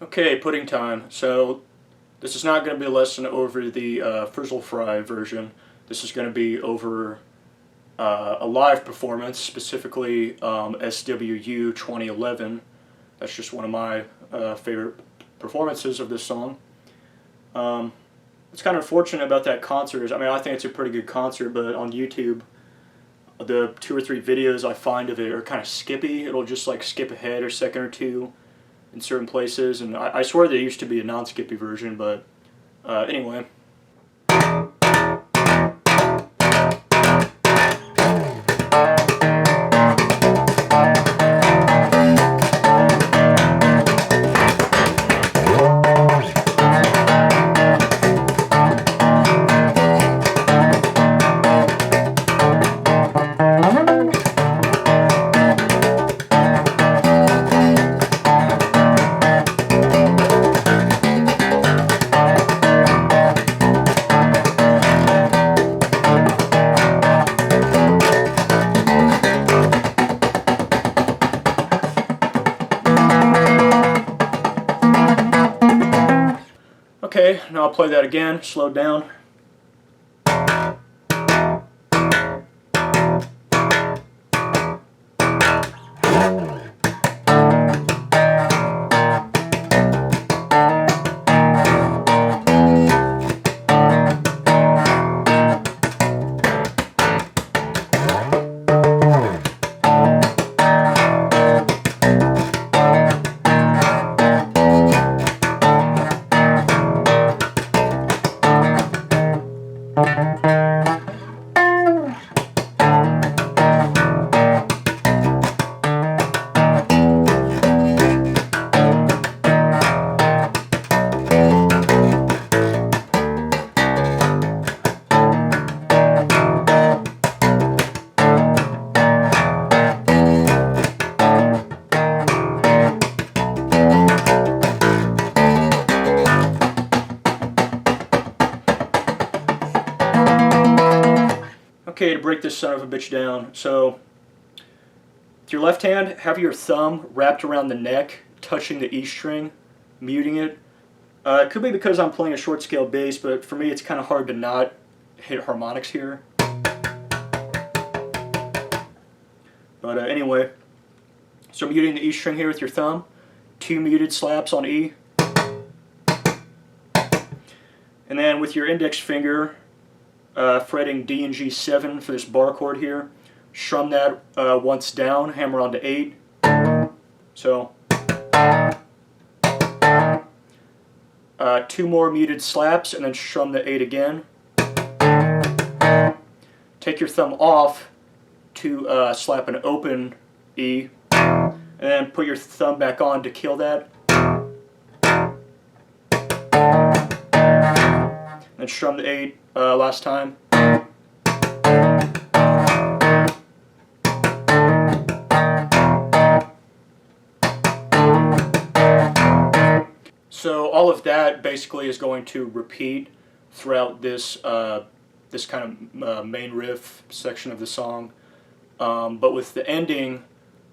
Okay, pudding time. So this is not going to be a lesson over the Frizzle-Fry version. This is going to be over a live performance, specifically SWU 2011. That's just one of my favorite performances of this song. It's kind of unfortunate about that concert. I mean, I think it's a pretty good concert, but on YouTube, the 2 or 3 videos I find of it are kind of skippy. It'll just like skip ahead a second or two in certain places, and I swear there used to be a non-skippy version, but anyway. Okay, now I'll play that again, slowed down. Okay, to break this son of a bitch down, so with your left hand, have your thumb wrapped around the neck, touching the E string, muting it. It could be because I'm playing a short scale bass, but for me it's kind of hard to not hit harmonics here. But anyway, so muting the E string here with your thumb, 2 muted slaps on E. And then with your index finger, fretting D and G7 for this bar chord here, strum that once down, hammer on to 8. So 2 more muted slaps and then strum the 8 again. Take your thumb off to slap an open E, and then put your thumb back on to kill that. And strum the 8 last time. So all of that basically is going to repeat throughout this this kind of main riff section of the song, but with the ending,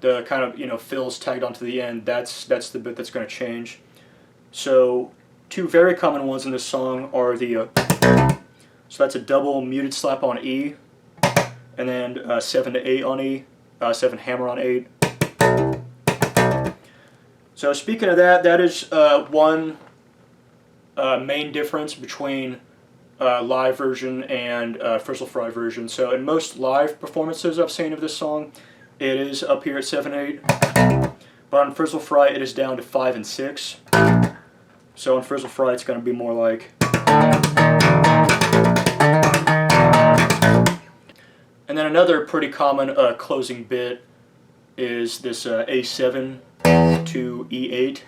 the kind of fills tagged onto the end. That's the bit that's going to change. So 2 very common ones in this song are the so that's a double muted slap on E, and then 7 to 8 on E, 7 hammer on 8. So speaking of that, that is one main difference between live version and Frizzle-Fry version. So in most live performances I've seen of this song, it is up here at 7/8, but on Frizzle-Fry it is down to 5 and 6. So on Frizzle-Fry it's going to be more like. And then another pretty common closing bit is this A7 to E8.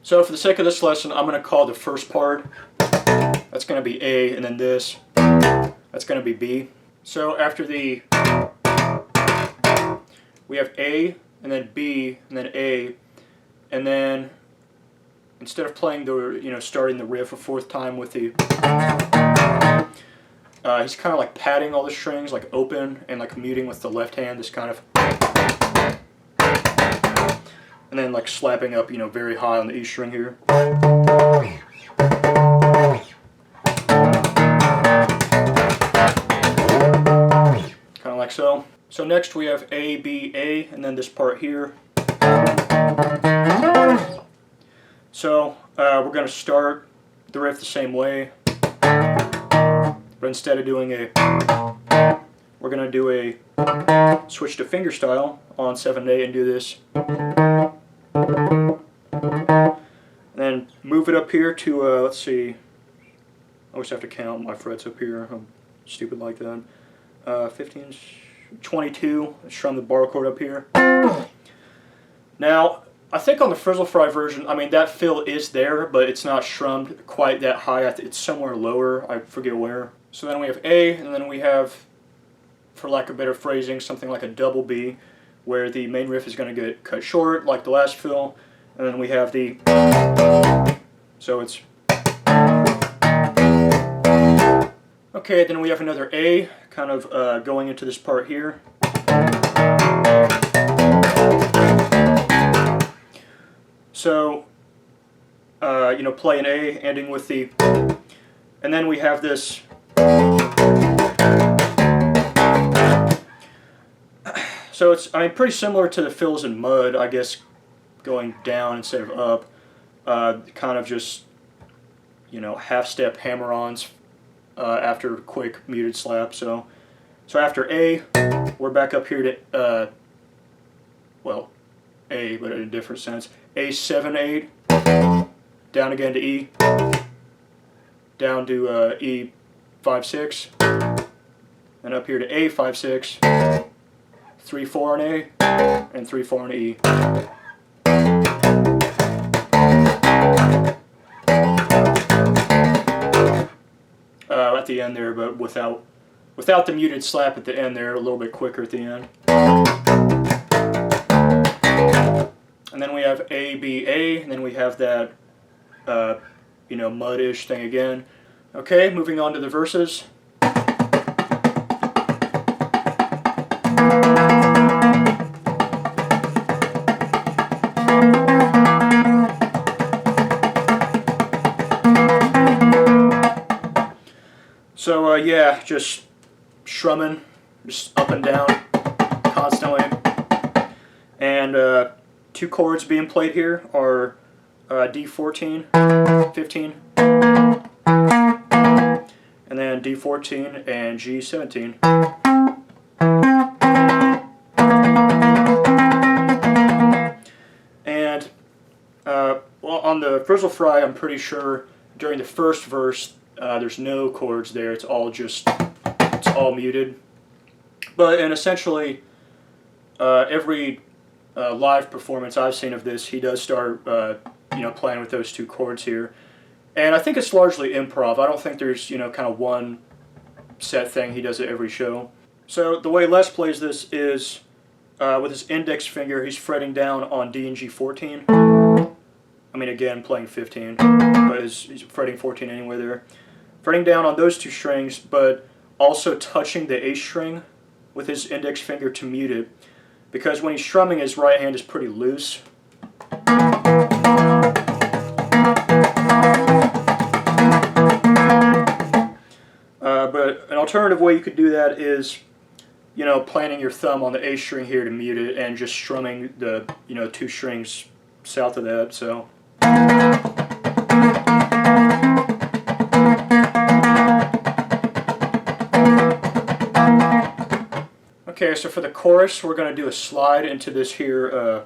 So for the sake of this lesson, I'm going to call the first part, that's going to be A, and then this, that's going to be B. So after the, we have A, and then B, and then A, and then instead of playing the, starting the riff a 4th time with the, he's kind of like patting all the strings, like open, and like muting with the left hand, this kind of, and then like slapping up, you know, very high on the E string here. Kind of like so. So next we have A, B, A, and then this part here. So we're going to start the riff the same way, but instead of doing a, we're going to do a switch to fingerstyle on 7/8 and do this. And then move it up here to, let's see, I always have to count my frets up here, I'm stupid like that. 15, 22, strum the bar chord up here. Now, I think on the Frizzle Fry version, I mean, that fill is there, but it's not strummed quite that high. It's somewhere lower, I forget where. So then we have A, and then we have, for lack of better phrasing, something like a double B, where the main riff is going to get cut short, like the last fill, and then we have the, so it's, okay, then we have another A, kind of going into this part here. So, you know, play an A, ending with the, and then we have this, so it's, I mean, pretty similar to the fills in Mud, I guess, going down instead of up, kind of just, you know, half-step hammer-ons after quick muted slap. So after A, we're back up here to, well, A, but in a different sense. A 7/8, down again to E, down to E 5/6, and up here to A 5/6, 3/4 on A, and 3/4 on E. At the end there, but without the muted slap at the end there, a little bit quicker at the end. And then we have A, B, A, and then we have that, you know, mud-ish thing again. Okay, moving on to the verses. So, yeah, just strumming, just up and down, constantly. And, two chords being played here are D14, 15, and then D14 and G17. And well, on the Frizzle Fry, I'm pretty sure during the first verse there's no chords there. It's all muted. But and essentially every live performance I've seen of this, he does start, you know, playing with those two chords here, and I think it's largely improv. I don't think there's, you know, kind of one set thing. He does it every show. So the way Les plays this is with his index finger, he's fretting down on D and G14. I mean, again, playing 15, but he's fretting 14 anyway there. Fretting down on those two strings, but also touching the A string with his index finger to mute it. Because when he's strumming, his right hand is pretty loose. But an alternative way you could do that is, you know, planting your thumb on the A string here to mute it and just strumming the, you know, two strings south of that. So. Okay, so for the chorus, we're going to do a slide into this here.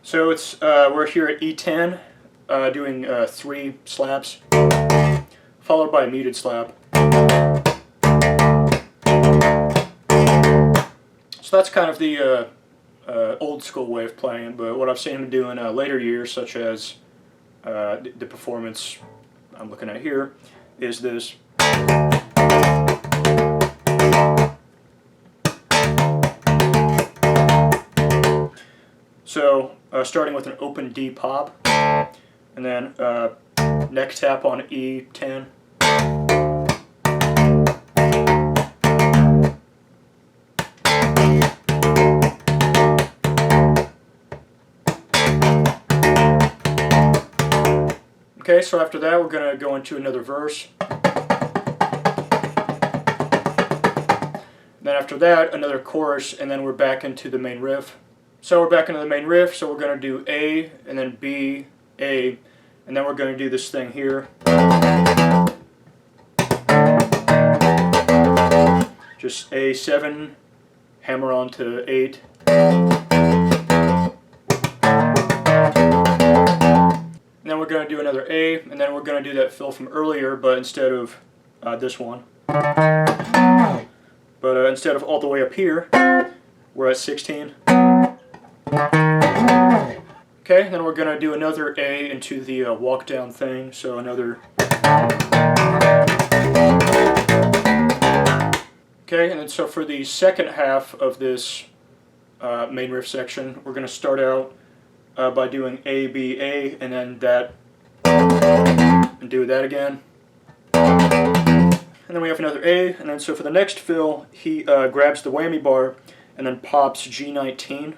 So it's we're here at E10, doing 3 slaps, followed by a muted slap. So that's kind of the old school way of playing it, but what I've seen him do in later years, such as the performance I'm looking at here, is this. So starting with an open D pop, and then neck tap on E10. Okay, so after that we're going to go into another verse. Then after that, another chorus, and then we're back into the main riff. So we're back into the main riff, so we're going to do A, and then B, A, and then we're going to do this thing here. Just A7, hammer on to 8. And then we're going to do another A, and then we're going to do that fill from earlier, but instead of this one. But instead of all the way up here, we're at 16. Okay, then we're going to do another A into the walk down thing, so another. Okay, and then so for the second half of this main riff section, we're going to start out by doing A, B, A, and then that, and do that again. And then we have another A, and then so for the next fill, he grabs the whammy bar and then pops G19.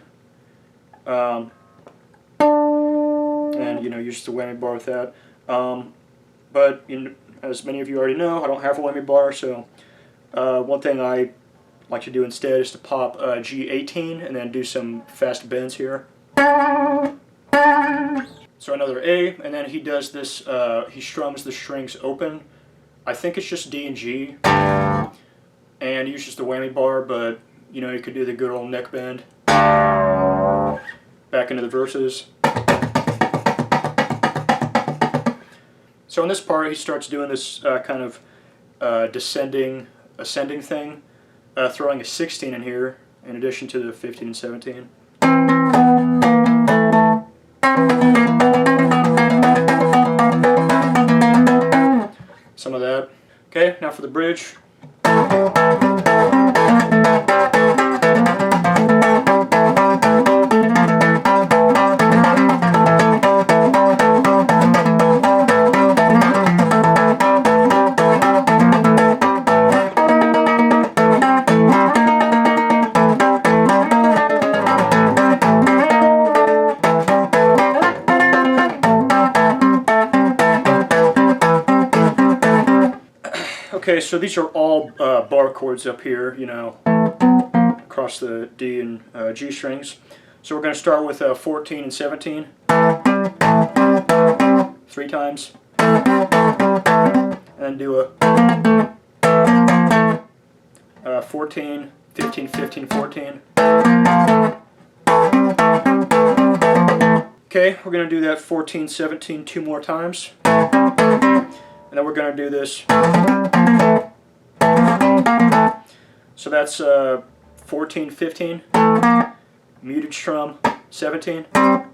And uses the whammy bar with that. But as many of you already know, I don't have a whammy bar, so one thing I like to do instead is to pop G18 and then do some fast bends here. So another A, and then he does this, he strums the strings open. I think it's just D and G, and uses the whammy bar, but you could do the good old neck bend. Back into the verses. So in this part, he starts doing this kind of ascending thing, throwing a 16 in here, in addition to the 15 and 17. Some of that. Okay, now for the bridge. Okay, so these are all bar chords up here, across the D and G strings. So we're going to start with 14 and 17, 3 times, and then do a 14, 15, 15, 14. Okay, we're going to do that 14, 17 2 more times. And then we're going to do this. So that's 14, 15, muted strum 17, and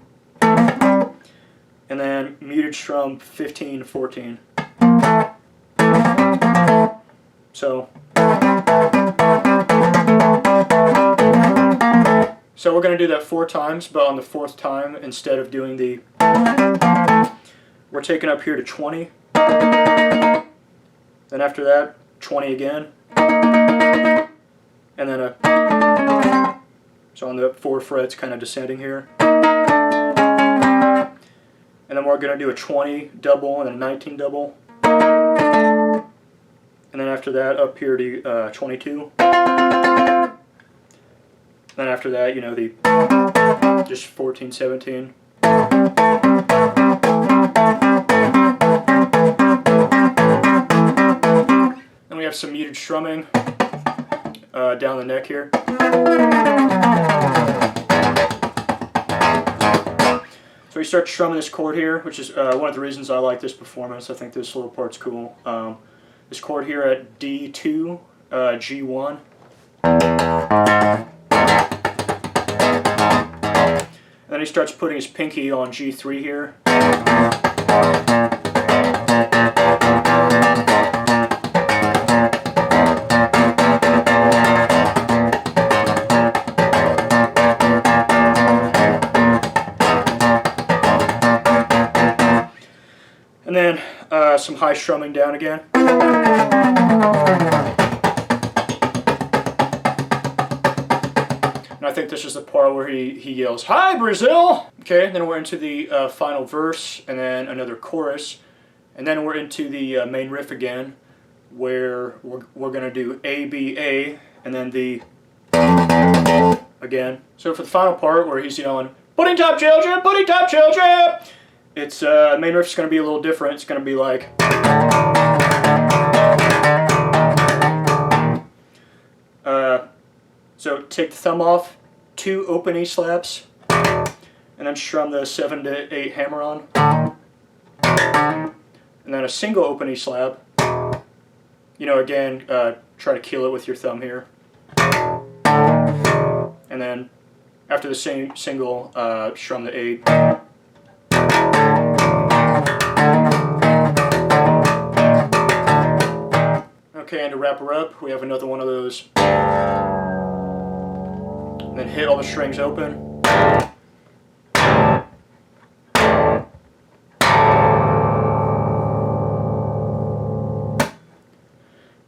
then muted strum 15, 14. So we're going to do that 4 times, but on the 4th time, instead of doing the, we're taking up here to 20. Then after that, 20 again. And then so on the 4 frets kind of descending here. And then we're going to do a 20 double and a 19 double. And then after that, up here to 22. And then after that, the just 14, 17. Then we have some muted strumming down the neck here. So we start strumming this chord here, which is one of the reasons I like this performance. I think this little part's cool. This chord here at D2, G1. And then he starts putting his pinky on G3 here. some high strumming down again. And I think this is the part where he yells, "Hi, Brazil!" Okay, then we're into the final verse, and then another chorus. And then we're into the main riff again, where we're going to do A, B, A, and then the again. So for the final part where he's yelling, "Pudding top children, pudding top children!" It's main riff's going to be a little different. It's going to be like, so take the thumb off, 2 open E slaps, and then strum the 7 to 8 hammer on, and then a single open E slap. You know, again, try to kill it with your thumb here, and then after the same single, strum the 8. Okay, and to wrap her up, we have another one of those. And then hit all the strings open.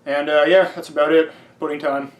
And yeah, that's about it. Pudding time.